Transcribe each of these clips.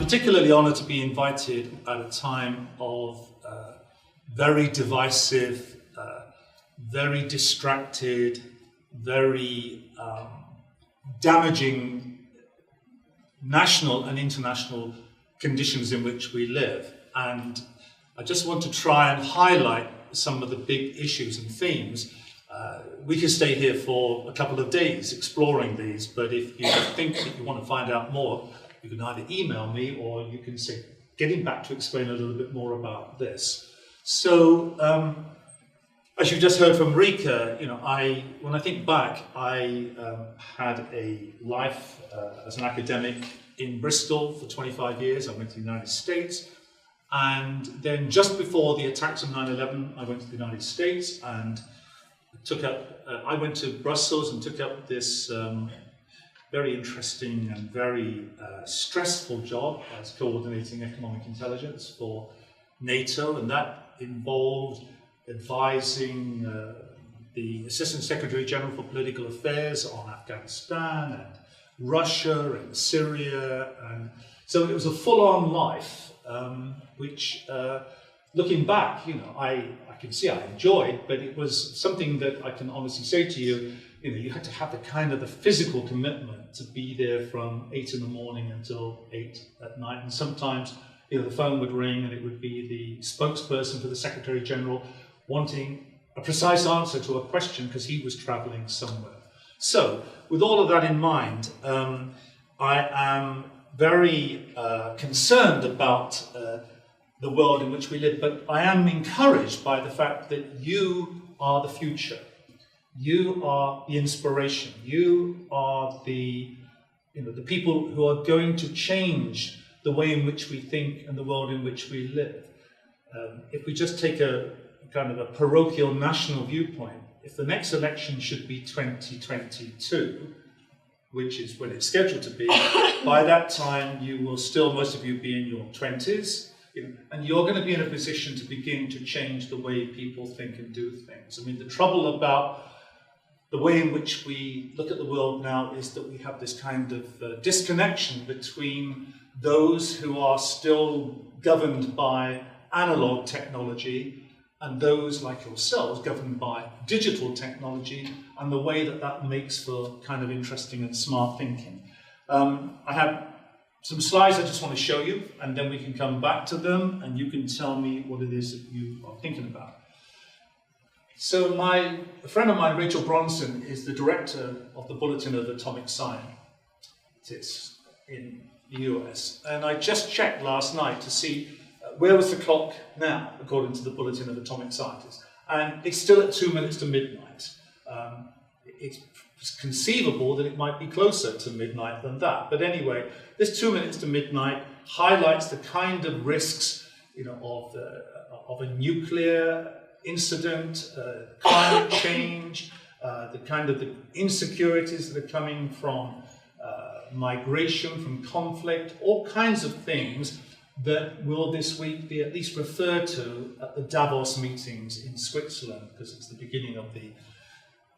particularly honoured to be invited at a time of very divisive, very distracted, very damaging national and international conditions in which we live. And I just want to try and highlight some of the big issues and themes. We could stay here for a couple of days exploring these, but if you think that you want to find out more, you can either email me or you can say, getting back to explain a little bit more about this. So, as you just heard from Rika, when I think back, I had a life as an academic in Bristol for 25 years. I went to the United States, and then just before the attacks of 9/11, I went to the United States and I went to Brussels and took up this very interesting and very stressful job as coordinating economic intelligence for NATO, and that involved advising the Assistant Secretary General for Political Affairs on Afghanistan and Russia and Syria, and so it was a full-on life, which looking back, I can see I enjoyed, but it was something that I can honestly say to you, you had to have the physical commitment to be there from 8 in the morning until 8 at night. And sometimes, the phone would ring and it would be the spokesperson for the Secretary General wanting a precise answer to a question because he was traveling somewhere. So, with all of that in mind, I am very concerned about the world in which we live, but I am encouraged by the fact that you are the future. You are the inspiration. You are the people who are going to change the way in which we think and the world in which we live. If we just take a kind of a parochial national viewpoint, if the next election should be 2022, which is when it's scheduled to be, by that time you will still, most of you, be in your 20s, and you're going to be in a position to begin to change the way people think and do things. I mean, the trouble about the way in which we look at the world now is that we have this kind of disconnection between those who are still governed by analog technology and those like yourselves governed by digital technology, and the way that that makes for kind of interesting and smart thinking. I have some slides I just want to show you, and then we can come back to them and you can tell me what it is that you are thinking about. So a friend of mine, Rachel Bronson, is the director of the Bulletin of Atomic Scientists in the US. And I just checked last night to see where was the clock now, according to the Bulletin of Atomic Scientists. And it's still at 2 minutes to midnight. It's conceivable that it might be closer to midnight than that. But anyway, this 2 minutes to midnight highlights the kind of risks, of a nuclear incident, climate change, the kind of the insecurities that are coming from migration, from conflict, all kinds of things that will this week be at least referred to at the Davos meetings in Switzerland, because it's the beginning of the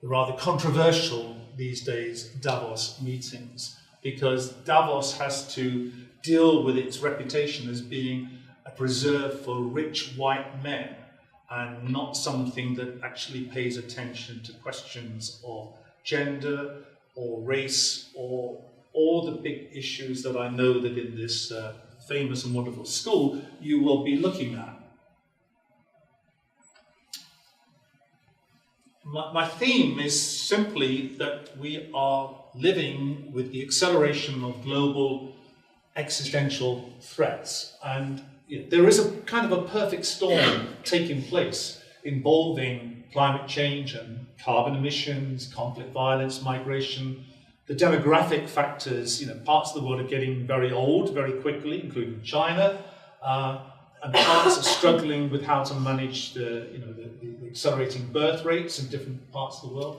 rather controversial these days Davos meetings, because Davos has to deal with its reputation as being a preserve for rich white men and not something that actually pays attention to questions of gender or race or all the big issues that I know that in this famous and wonderful school you will be looking at. My theme is simply that we are living with the acceleration of global existential threats, and there is a kind of a perfect storm taking place involving climate change and carbon emissions, conflict, violence, migration, the demographic factors. Parts of the world are getting very old very quickly, including China, and parts are struggling with how to manage the accelerating birth rates in different parts of the world.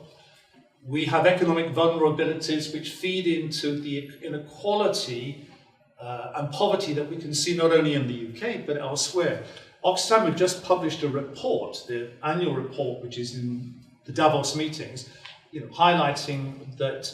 We have economic vulnerabilities which feed into the inequality and poverty that we can see not only in the UK but elsewhere. Oxfam have just published a report, the annual report, which is in the Davos meetings, highlighting that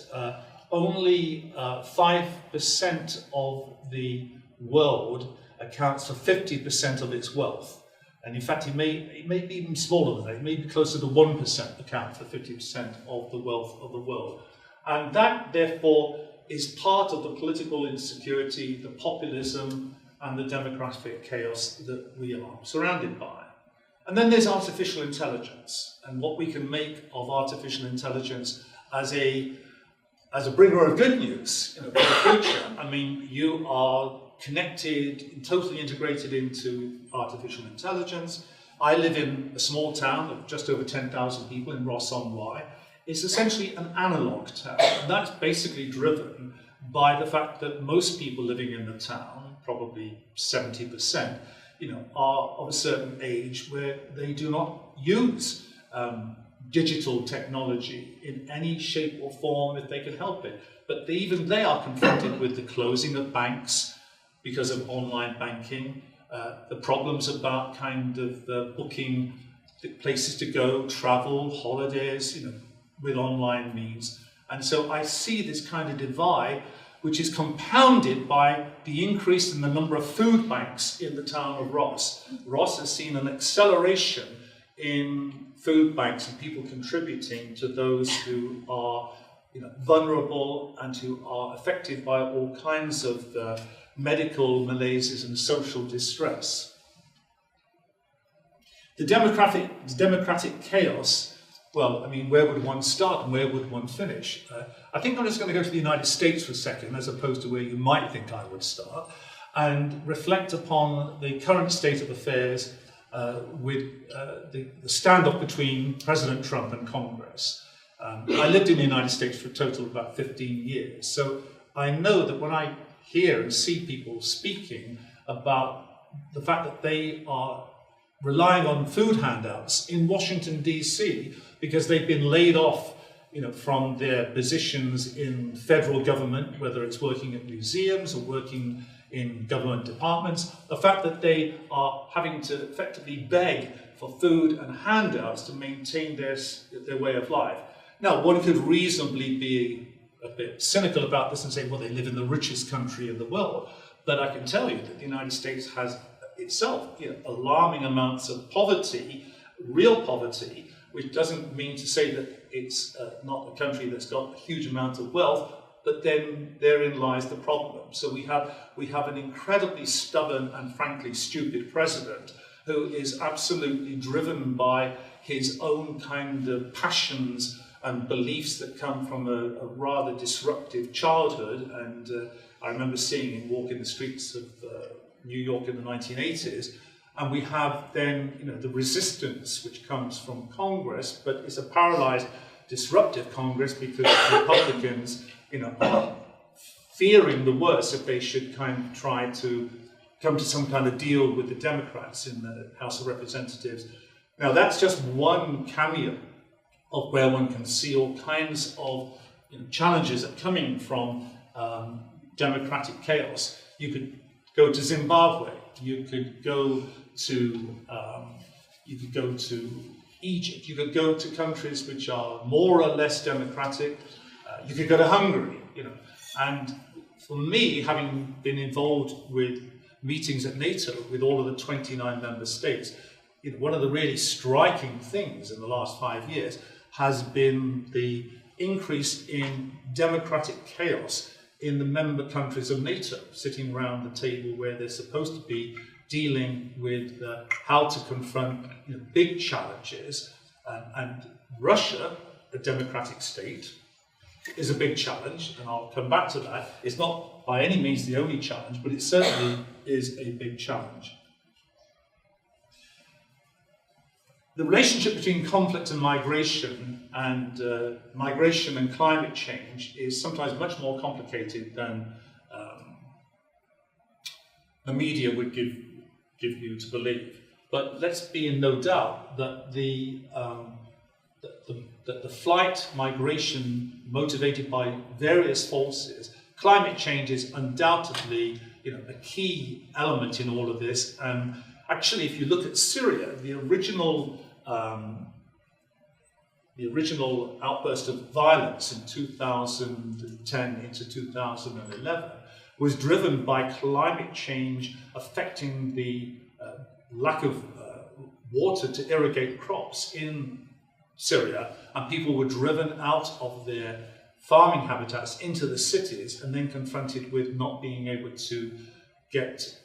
only 5% of the world accounts for 50% of its wealth. And in fact, it may be even smaller than that. It may be closer to 1% account for 50% of the wealth of the world. And that, therefore, is part of the political insecurity, the populism, and the demographic chaos that we are surrounded by. And then there's artificial intelligence, and what we can make of artificial intelligence as a bringer of good news, for the future. I mean, you are connected, totally integrated into artificial intelligence. I live in a small town of just over 10,000 people in Ross-on-Wye. It's essentially an analog town, and that's basically driven by the fact that most people living in the town, probably 70%, are of a certain age where they do not use digital technology in any shape or form if they can help it. But even they are confronted with the closing of banks because of online banking, the problems about booking places to go, travel, holidays, with online means. And so I see this kind of divide, which is compounded by the increase in the number of food banks in the town of Ross. Ross has seen an acceleration in food banks and people contributing to those who are vulnerable and who are affected by all kinds of medical malaises and social distress. The democratic chaos, well, I mean, where would one start and where would one finish? I think I'm just going to go to the United States for a second, as opposed to where you might think I would start, and reflect upon the current state of affairs with the standoff between President Trump and Congress. I lived in the United States for a total of about 15 years, so I know that when I hear and see people speaking about the fact that they are relying on food handouts in Washington, D.C., because they've been laid off from their positions in federal government, whether it's working at museums or working in government departments, the fact that they are having to effectively beg for food and handouts to maintain their way of life. Now, one could reasonably be a bit cynical about this and say, well, they live in the richest country in the world. But I can tell you that the United States has itself alarming amounts of poverty, real poverty, which doesn't mean to say that it's not a country that's got a huge amount of wealth, but then therein lies the problem. So we have an incredibly stubborn and frankly stupid president who is absolutely driven by his own kind of passions and beliefs that come from a rather disruptive childhood. And I remember seeing him walk in the streets of New York in the 1980s. And we have then, the resistance which comes from Congress, but it's a paralyzed, disruptive Congress because Republicans, are fearing the worst if they should try to come to some kind of deal with the Democrats in the House of Representatives. Now, that's just one cameo of where one can see all kinds of challenges that are coming from democratic chaos. You could go to Zimbabwe. You could go to Egypt. You could go to countries which are more or less democratic. You could go to Hungary. And for me, having been involved with meetings at NATO with all of the 29 member states, one of the really striking things in the last 5 years has been the increase in democratic chaos in the member countries of NATO, sitting around the table where they're supposed to be dealing with how to confront big challenges. And Russia, a democratic state, is a big challenge, and I'll come back to that. It's not by any means the only challenge, but it certainly is a big challenge. The relationship between conflict and migration and climate change is sometimes much more complicated than the media would give you to believe. But let's be in no doubt that the flight migration motivated by various forces, climate change is undoubtedly a key element in all of this. And actually, if you look at Syria, the original outburst of violence in 2010 into 2011 was driven by climate change affecting the lack of water to irrigate crops in Syria, and people were driven out of their farming habitats into the cities and then confronted with not being able to get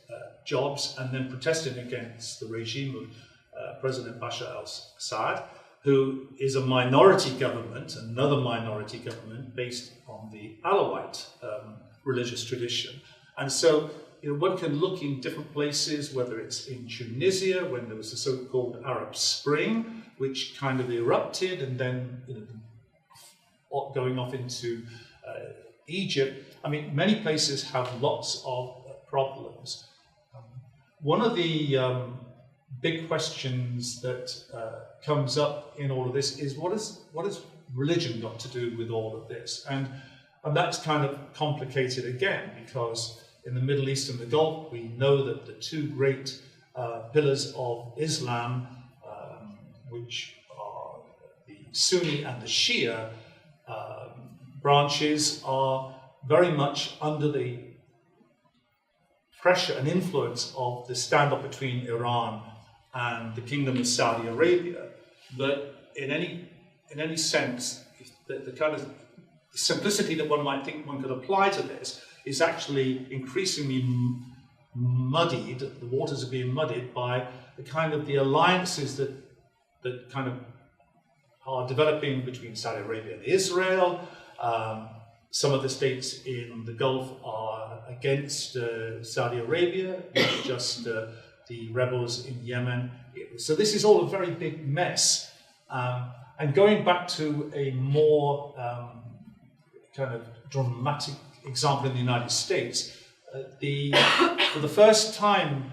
jobs, and then protesting against the regime of President Bashar al-Assad, who is a minority government, another minority government based on the Alawite religious tradition. And so one can look in different places, whether it's in Tunisia, when there was the so-called Arab Spring, which kind of erupted, and then going off into Egypt. I mean, many places have lots of problems. One of the big questions that comes up in all of this is what has religion got to do with all of this? And that's kind of complicated again, because in the Middle East and the Gulf, we know that the two great pillars of Islam, which are the Sunni and the Shia branches, are very much under the pressure and influence of the standoff between Iran and the Kingdom of Saudi Arabia. But in any sense, the kind of simplicity that one might think one could apply to this is actually increasingly muddied. The waters are being muddied by the alliances that kind of are developing between Saudi Arabia and Israel. Some of the states in the Gulf are against Saudi Arabia, not just the rebels in Yemen. So this is all a very big mess. And going back to a more kind of dramatic example in the United States, for the first time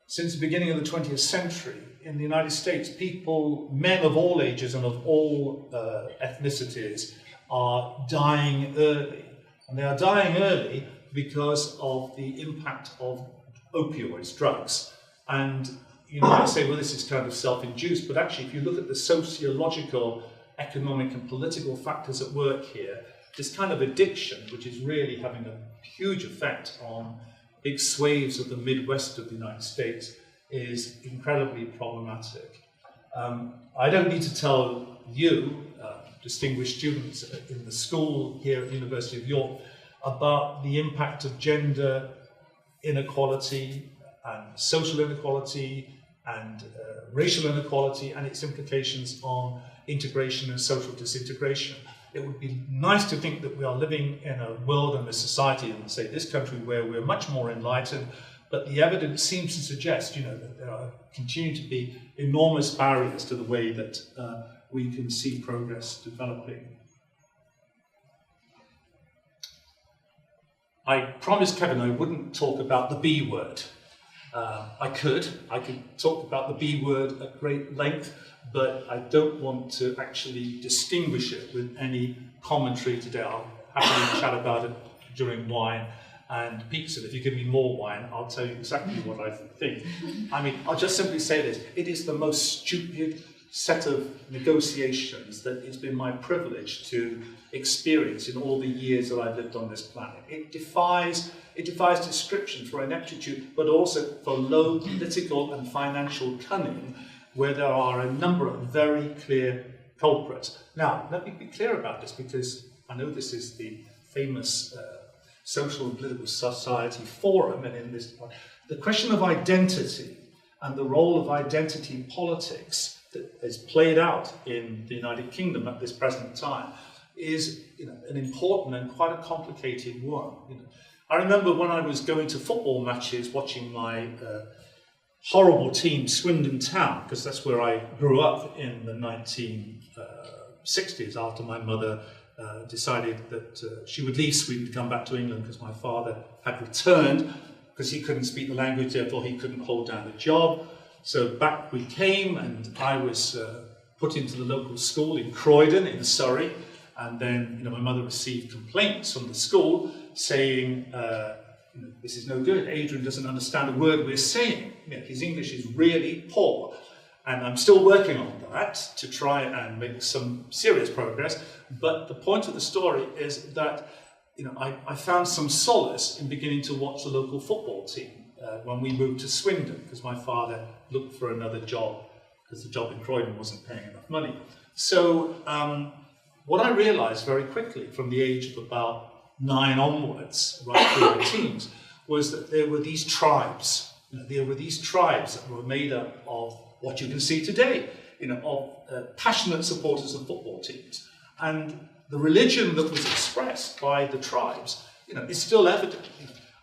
since the beginning of the 20th century, in the United States, people, men of all ages and of all ethnicities, are dying early. And they are dying early because of the impact of opioids, drugs. And you might say, well, this is kind of self-induced, but actually, if you look at the sociological, economic, and political factors at work here, this kind of addiction, which is really having a huge effect on big swathes of the Midwest of the United States, is incredibly problematic. I don't need to tell you, distinguished students in the school here at the University of York, about the impact of gender inequality and social inequality and racial inequality and its implications on integration and social disintegration. It would be nice to think that we are living in a world and a society, and say this country, where we're much more enlightened, but the evidence seems to suggest, that there are continue to be enormous barriers to the way that we can see progress developing. I promised Kevin I wouldn't talk about the B word. I could talk about the B word at great length, but I don't want to actually distinguish it with any commentary today. I'll happily chat about it during wine and pizza. If you give me more wine, I'll tell you exactly what I think. I mean, I'll just simply say this. It is the most stupid set of negotiations that it's been my privilege to experience in all the years that I've lived on this planet. It defies description for ineptitude, but also for low political and financial cunning, where there are a number of very clear culprits. Now, let me be clear about this, because I know this is the famous Social and Political Society Forum, and in this, the question of identity and the role of identity politics that is played out in the United Kingdom at this present time is an important and quite a complicated one. I remember when I was going to football matches, watching my horrible team, Swindon Town, because that's where I grew up in the 1960s, after my mother decided that she would leave Sweden to come back to England, because my father had returned because he couldn't speak the language, therefore he couldn't hold down a job. So back we came, and I was put into the local school in Croydon in Surrey, and then my mother received complaints from the school saying, this is no good, Adrian doesn't understand a word we're saying, his English is really poor. And I'm still working on that to try and make some serious progress. But the point of the story is that I found some solace in beginning to watch the local football team when we moved to Swindon, because my father looked for another job because the job in Croydon wasn't paying enough money. So what I realized very quickly from the age of about 9 onwards, right through my teens, was that there were these tribes. There were these tribes that were made up of what you can see today, of passionate supporters of football teams. And the religion that was expressed by the tribes, is still evident.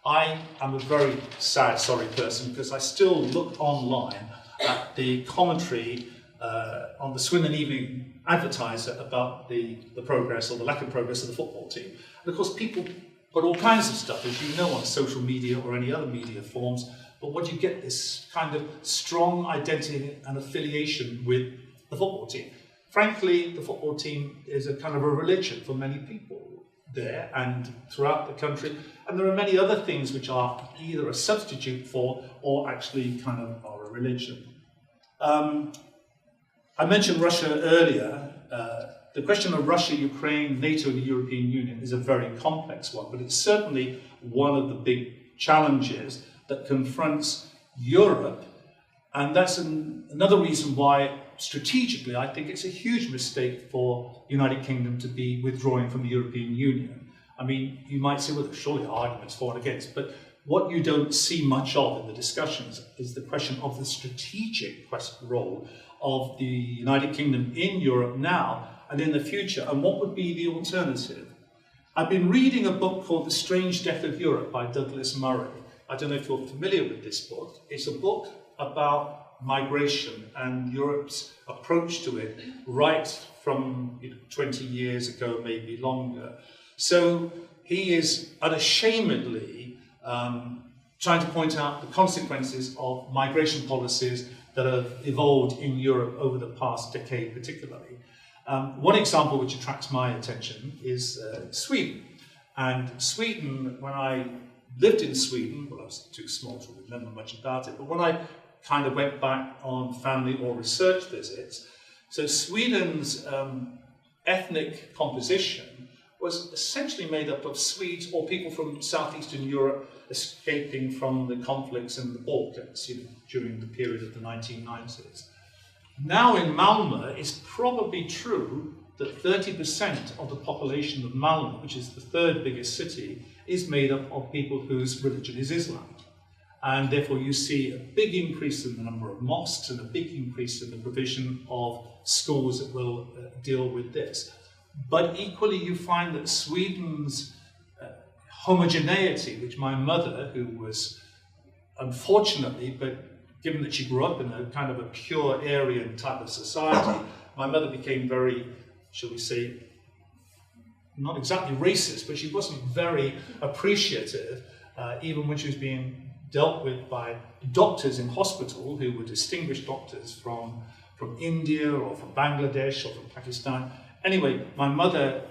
I am a very sad, sorry person, because I still look online at the commentary on the Swindon Evening Advertiser about the progress or the lack of progress of the football team. And of course, people put all kinds of stuff, as you know, on social media or any other media forms. But what you get is kind of strong identity and affiliation with the football team. Frankly, the football team is a kind of a religion for many people there and throughout the country. And there are many other things which are either a substitute for or actually kind of are a religion. I mentioned Russia earlier. The question of Russia, Ukraine, NATO and the European Union is a very complex one, but it's certainly one of the big challenges that confronts Europe. And that's another reason why strategically I think it's a huge mistake for the United Kingdom to be withdrawing from the European Union. I mean, you might say, well, surely arguments for and against, but what you don't see much of in the discussions is the question of the strategic role of the United Kingdom in Europe now and in the future, and what would be the alternative. I've been reading a book called The Strange Death of Europe by Douglas Murray. I don't know if you're familiar with this book. It's a book about migration and Europe's approach to it right from 20 years ago, maybe longer. So he is unashamedly trying to point out the consequences of migration policies that have evolved in Europe over the past decade particularly. One example which attracts my attention is Sweden. And Sweden, when I lived in Sweden, well, I was too small to remember much about it, but when I kind of went back on family or research visits, so Sweden's ethnic composition was essentially made up of Swedes or people from southeastern Europe escaping from the conflicts in the Balkans, during the period of the 1990s. Now in Malmö, it's probably true that 30% of the population of Malmö, which is the third biggest city, is made up of people whose religion is Islam. And therefore you see a big increase in the number of mosques and a big increase in the provision of schools that will deal with this. But equally you find that Sweden's homogeneity, which my mother, who was unfortunately, but given that she grew up in a kind of a pure Aryan type of society, my mother became very, shall we say, not exactly racist, but she wasn't very appreciative, even when she was being dealt with by doctors in hospital who were distinguished doctors from India or from Bangladesh or from Pakistan. Anyway, my mother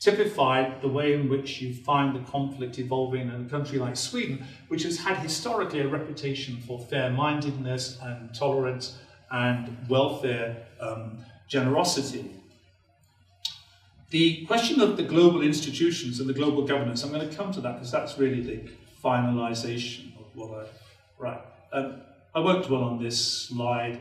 typified the way in which you find the conflict evolving in a country like Sweden, which has had historically a reputation for fair-mindedness and tolerance and welfare generosity. The question of the global institutions and the global governance, I'm going to come to that because that's really the finalization of what I won't dwell on this slide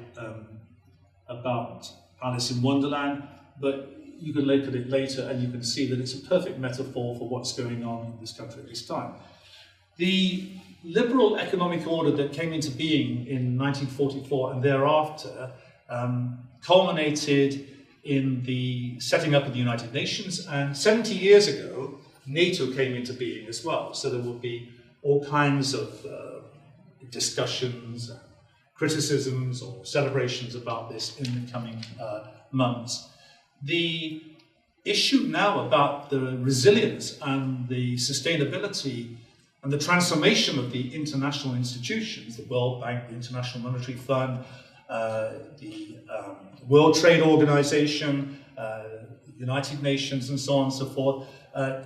about Alice in Wonderland, but you can look at it later and you can see that it's a perfect metaphor for what's going on in this country at this time. The liberal economic order that came into being in 1944 and thereafter culminated in the setting up of the United Nations, and 70 years ago NATO came into being as well. So there will be all kinds of discussions, criticisms or celebrations about this in the coming months. The issue now about the resilience and the sustainability and the transformation of the international institutions, the World Bank, the International Monetary Fund, the World Trade Organization, United Nations and so on and so forth,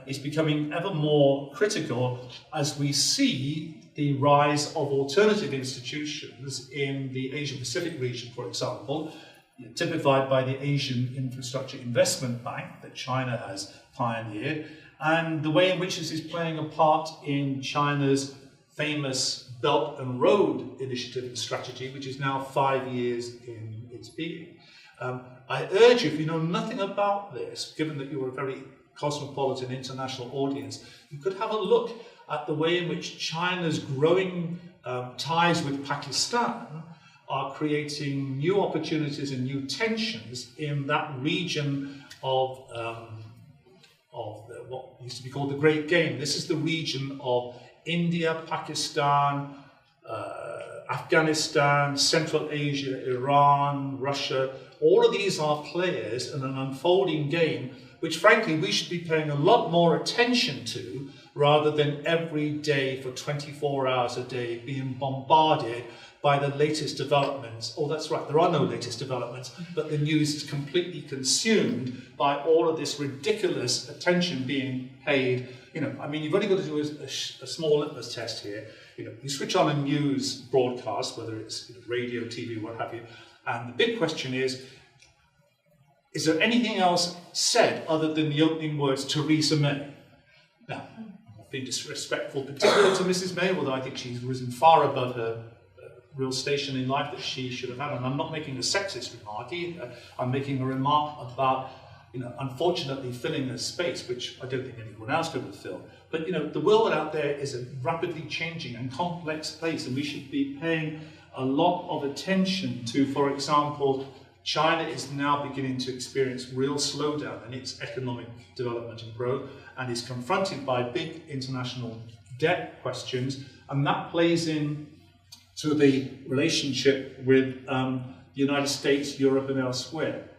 is becoming ever more critical as we see the rise of alternative institutions in the Asia-Pacific region, for example, typified by the Asian Infrastructure Investment Bank that China has pioneered, and the way in which this is playing a part in China's famous Belt and Road Initiative and strategy, which is now 5 years in its being. I urge you, if you know nothing about this, given that you're a very cosmopolitan international audience, you could have a look at the way in which China's growing ties with Pakistan are creating new opportunities and new tensions in that region of what used to be called the Great Game. This is the region of India, Pakistan, Afghanistan, Central Asia, Iran, Russia. All of these are players in an unfolding game, which frankly we should be paying a lot more attention to, rather than every day for 24 hours a day being bombarded by the latest developments. Oh, that's right, there are no latest developments, but the news is completely consumed by all of this ridiculous attention being paid. You know, I mean, you've only got to do a small litmus test here. You know, you switch on a news broadcast, whether it's radio, TV, what have you, and the big question is there anything else said other than the opening words, Theresa May? Now, I'm not being disrespectful particularly to Mrs. May, although I think she's risen far above her real station in life that she should have had. And I'm not making a sexist remark either. I'm making a remark about, unfortunately filling a space which I don't think anyone else could have filled. But, the world out there is a rapidly changing and complex place, and we should be paying a lot of attention to, for example, China is now beginning to experience real slowdown in its economic development and growth, and is confronted by big international debt questions, and that plays in to the relationship with the United States, Europe, and elsewhere.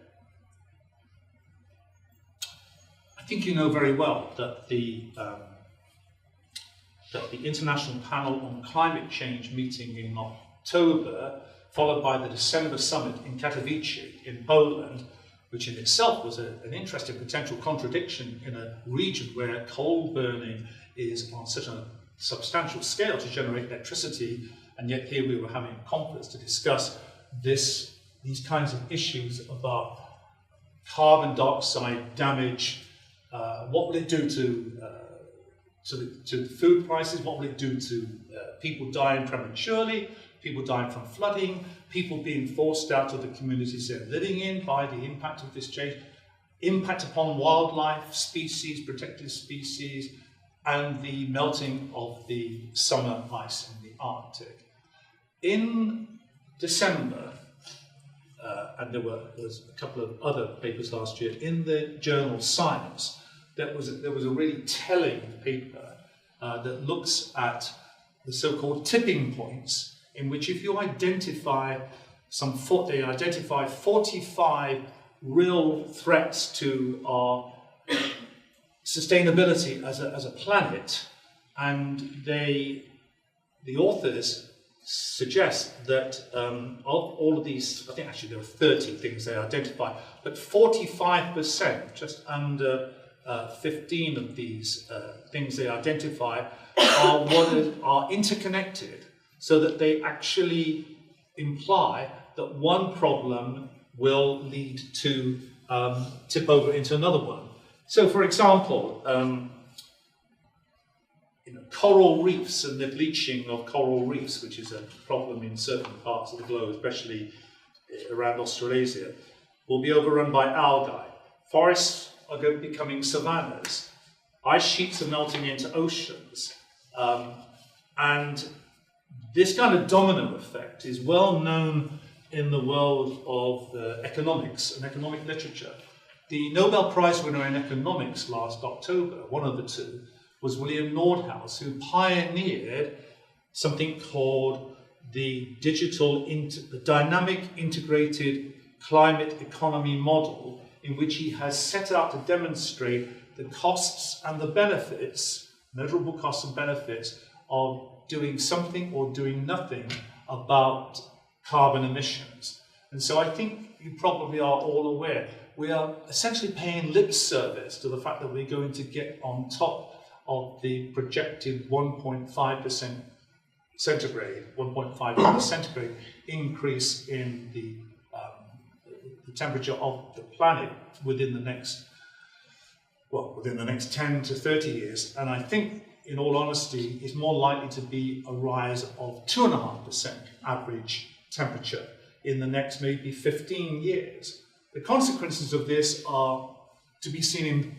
I think you know very well that the International Panel on Climate Change meeting in October, followed by the December summit in Katowice in Poland, which in itself was an interesting potential contradiction in a region where coal burning is on such a substantial scale to generate electricity, and yet here we were having a conference to discuss these kinds of issues about carbon dioxide damage. What will it do to food prices? What will it do to people dying prematurely, people dying from flooding, people being forced out of the communities they're living in by the impact of this change, impact upon wildlife, species, protected species, and the melting of the summer ice in the Arctic. In December, and there was a couple of other papers last year, in the journal Science, there was a really telling paper that looks at the so-called tipping points, in which if you identify they identify 45 real threats to our sustainability as a planet, and the authors suggest that of all of these, I think actually there are 30 things they identify, but 45%, just under 15 of these things they identify are interconnected, so that they actually imply that one problem will lead to tip over into another one. So, for example, coral reefs and the bleaching of coral reefs, which is a problem in certain parts of the globe, especially around Australasia, will be overrun by algae. Forests are becoming savannas. Ice sheets are melting into oceans. And this kind of domino effect is well known in the world of economics and economic literature. The Nobel Prize winner in economics last October, one of the two, was William Nordhaus, who pioneered something called the dynamic integrated climate economy model, in which he has set out to demonstrate the costs and the benefits, measurable costs and benefits, of doing something or doing nothing about carbon emissions. And so I think you probably are all aware, we are essentially paying lip service to the fact that we're going to get on top of the projected 1.5% centigrade, 1.5 centigrade increase in the temperature of the planet within the next, well, within the next 10 to 30 years. And I think, in all honesty, is more likely to be a rise of 2.5% average temperature in the next maybe 15 years. The consequences of this are to be seen in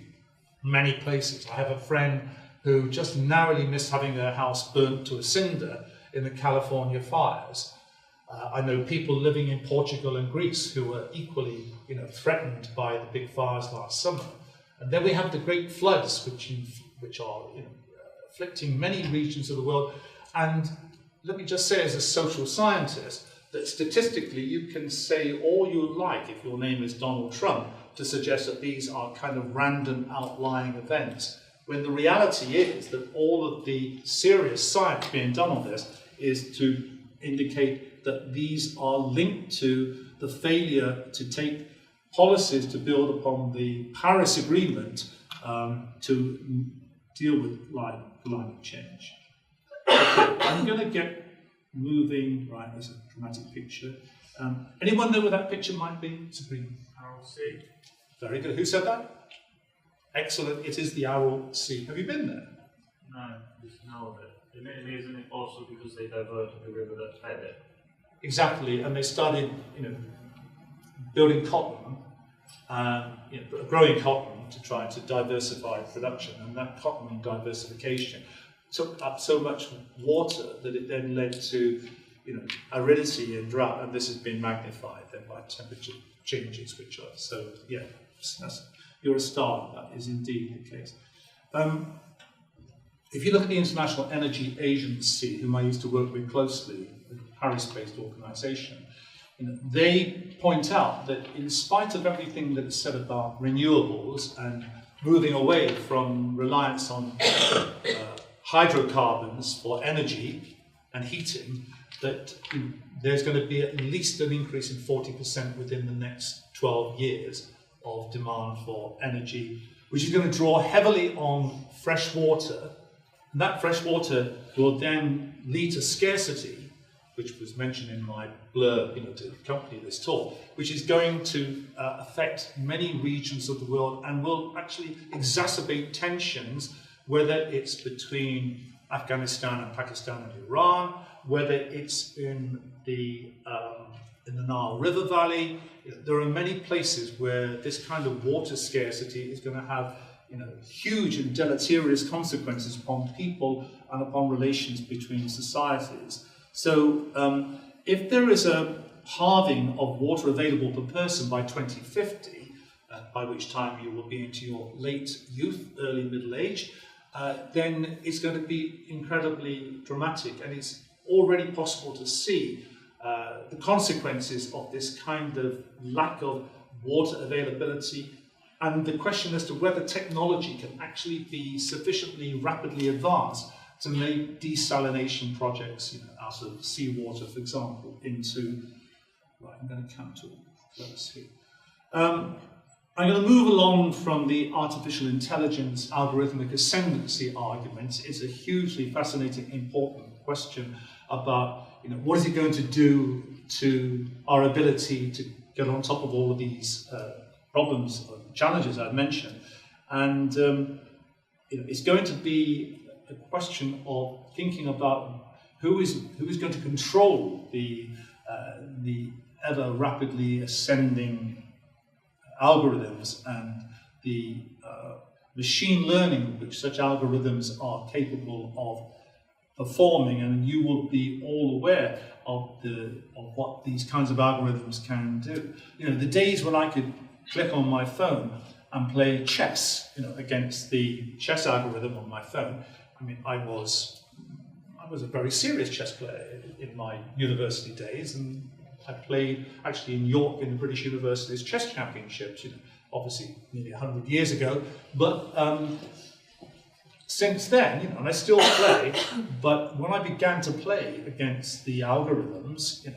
many places. I have a friend who just narrowly missed having their house burnt to a cinder in the California fires. I know people living in Portugal and Greece who were equally, threatened by the big fires last summer. And then we have the great floods, which are, afflicting many regions of the world. And let me just say, as a social scientist, that statistically you can say all you like if your name is Donald Trump to suggest that these are kind of random outlying events, when the reality is that all of the serious science being done on this is to indicate that these are linked to the failure to take policies to build upon the Paris Agreement to deal with climate change. Okay, I'm going to get moving. Right, there's a dramatic picture. Anyone know where that picture might be? Sabrina? Owl Sea. Very good. Who said that? Excellent. It is the Owl Sea. Have you been there? No, just know of it. And isn't it also because they diverted the river that fed it? Exactly, and they started, building cotton, growing cotton to try to diversify production, and that cotton diversification took up so much water that it then led to, aridity and drought, and this has been magnified then by temperature changes, which are so, yeah, you're a star. That is indeed the case. If you look at the International Energy Agency, whom I used to work with closely, a Paris-based organisation, they point out that in spite of everything that is said about renewables and moving away from reliance on hydrocarbons for energy and heating, that there's going to be at least an increase in 40% within the next 12 years of demand for energy, which is going to draw heavily on fresh water. And that fresh water will then lead to scarcity, which was mentioned in my blurb, to accompany this talk, which is going to affect many regions of the world and will actually exacerbate tensions, whether it's between Afghanistan and Pakistan and Iran, whether it's in the Nile River Valley. There are many places where this kind of water scarcity is going to have huge and deleterious consequences upon people and upon relations between societies. So if there is a halving of water available per person by 2050, by which time you will be into your late youth, early middle age, then it's going to be incredibly dramatic, and it's already possible to see the consequences of this kind of lack of water availability, and the question as to whether technology can actually be sufficiently rapidly advanced to make desalination projects, out of seawater, for example, into. Right, I'm going to count to close here. I'm going to move along from the artificial intelligence algorithmic ascendancy argument. It's a hugely fascinating, important question about, what is it going to do to our ability to get on top of all of these problems, challenges I've mentioned, and it's going to be a question of thinking about who is going to control the ever rapidly ascending algorithms and the machine learning which such algorithms are capable of performing, and you will be all aware of what these kinds of algorithms can do. The days when I could click on my phone and play chess, against the chess algorithm on my phone. I mean, I was a very serious chess player in my university days, and I played actually in York in the British University's chess championships, obviously nearly 100 years ago. But since then, and I still play, but when I began to play against the algorithms,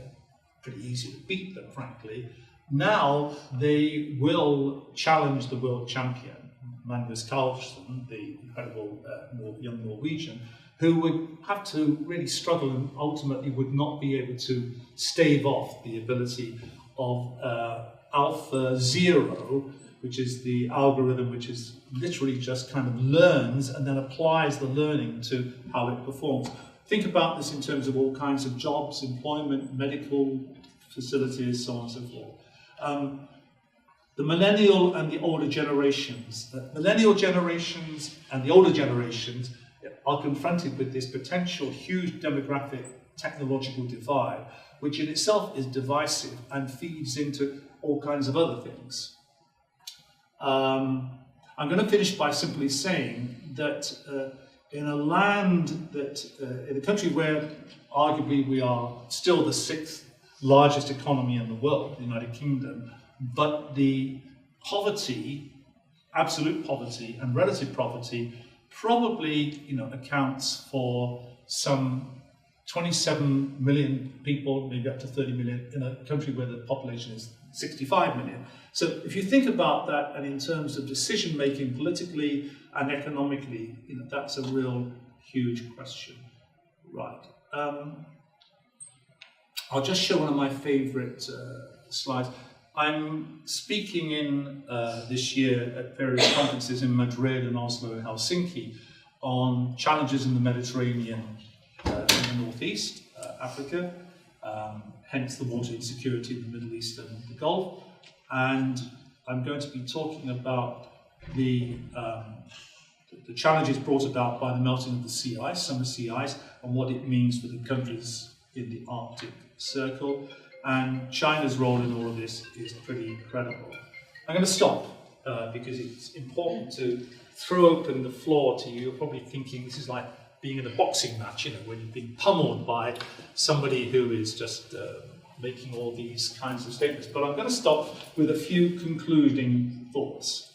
pretty easy to beat them, frankly. Now they will challenge the world champion, Magnus Carlsen, the incredible young Norwegian, who would have to really struggle and ultimately would not be able to stave off the ability of AlphaZero which is the algorithm which is literally just kind of learns and then applies the learning to how it performs. Think about this in terms of all kinds of jobs, employment, medical facilities, so on and so forth. The millennial and the older generations. The millennial generations and the older generations are confronted with this potential huge demographic technological divide, which in itself is divisive and feeds into all kinds of other things. I'm going to finish by simply saying that in a land that, in a country where arguably we are still the 6th largest economy in the world, the United Kingdom, but the poverty, absolute poverty and relative poverty, probably accounts for some 27 million people, maybe up to 30 million, in a country where the population is 65 million. So if you think about that, and in terms of decision making politically and economically, that's a real huge question. Right. I'll just show one of my favorite slides. I'm speaking in this year at various conferences in Madrid and Oslo and Helsinki on challenges in the Mediterranean in the northeast, Africa, hence the water insecurity in the Middle East and the Gulf. And I'm going to be talking about the challenges brought about by the melting of the sea ice, summer sea ice, and what it means for the countries in the Arctic Circle. And China's role in all of this is pretty incredible. I'm going to stop because it's important to throw open the floor to you. You're probably thinking this is like being in a boxing match, when you've been pummeled by somebody who is just making all these kinds of statements. But I'm going to stop with a few concluding thoughts.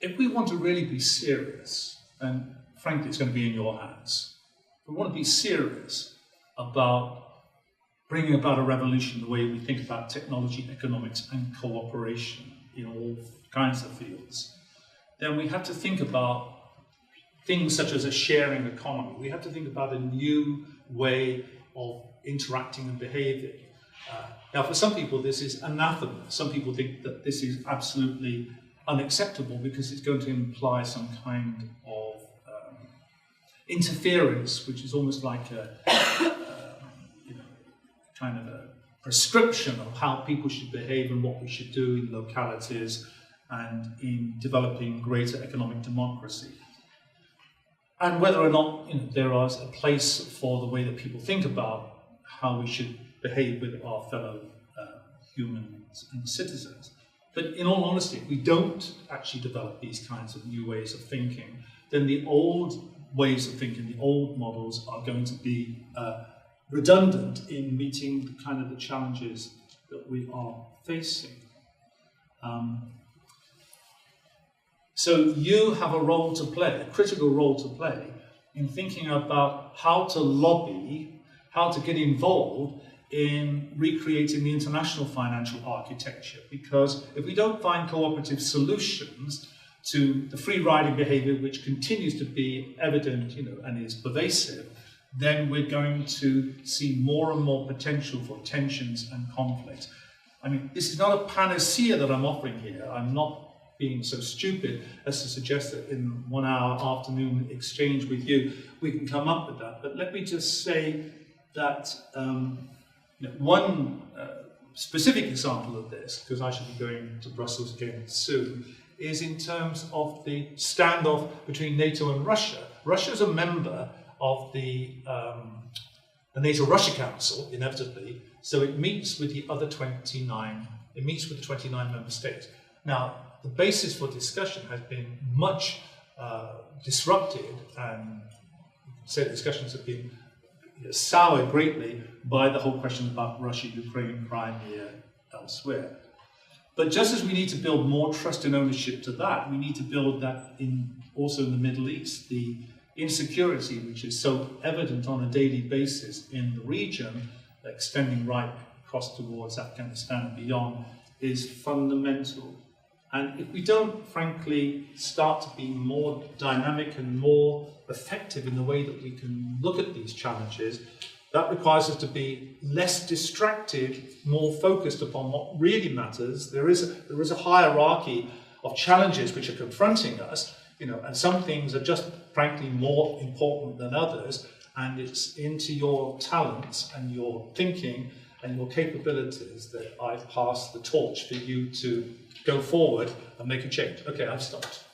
If we want to really be serious, and frankly it's going to be in your hands, if we want to be serious about bringing about a revolution in the way we think about technology, economics and cooperation in all kinds of fields, then we have to think about things such as a sharing economy. We have to think about a new way of interacting and behaving. Now, for some people, this is anathema. Some people think that this is absolutely unacceptable because it's going to imply some kind of interference, which is almost like a kind of a prescription of how people should behave and what we should do in localities and in developing greater economic democracy. And whether or not there is a place for the way that people think about how we should behave with our fellow humans and citizens. But in all honesty, if we don't actually develop these kinds of new ways of thinking, then the old ways of thinking, the old models are going to be redundant in meeting the kind of the challenges that we are facing. So you have a role to play, a critical role to play, in thinking about how to lobby, how to get involved in recreating the international financial architecture. Because if we don't find cooperative solutions to the free-riding behavior which continues to be evident, and is pervasive, then we're going to see more and more potential for tensions and conflict. I mean, this is not a panacea that I'm offering here. I'm not being so stupid as to suggest that in 1 hour afternoon exchange with you, we can come up with that. But let me just say that one specific example of this, because I should be going to Brussels again soon, is in terms of the standoff between NATO and Russia. Russia is a member of the NATO-Russia Council, inevitably, so it meets with the other 29, it meets with the 29 member states. Now, the basis for discussion has been much disrupted, and say discussions have been soured greatly by the whole question about Russia, Ukraine, Crimea, elsewhere. But just as we need to build more trust and ownership to that, we need to build that also in the Middle East. The insecurity, which is so evident on a daily basis in the region, extending right across towards Afghanistan and beyond, is fundamental. And if we don't, frankly, start to be more dynamic and more effective in the way that we can look at these challenges, that requires us to be less distracted, more focused upon what really matters. There is a hierarchy of challenges which are confronting us, and some things are just, frankly, more important than others. And it's into your talents and your thinking and your capabilities that I've passed the torch for you to go forward and make a change. Okay, I've stopped.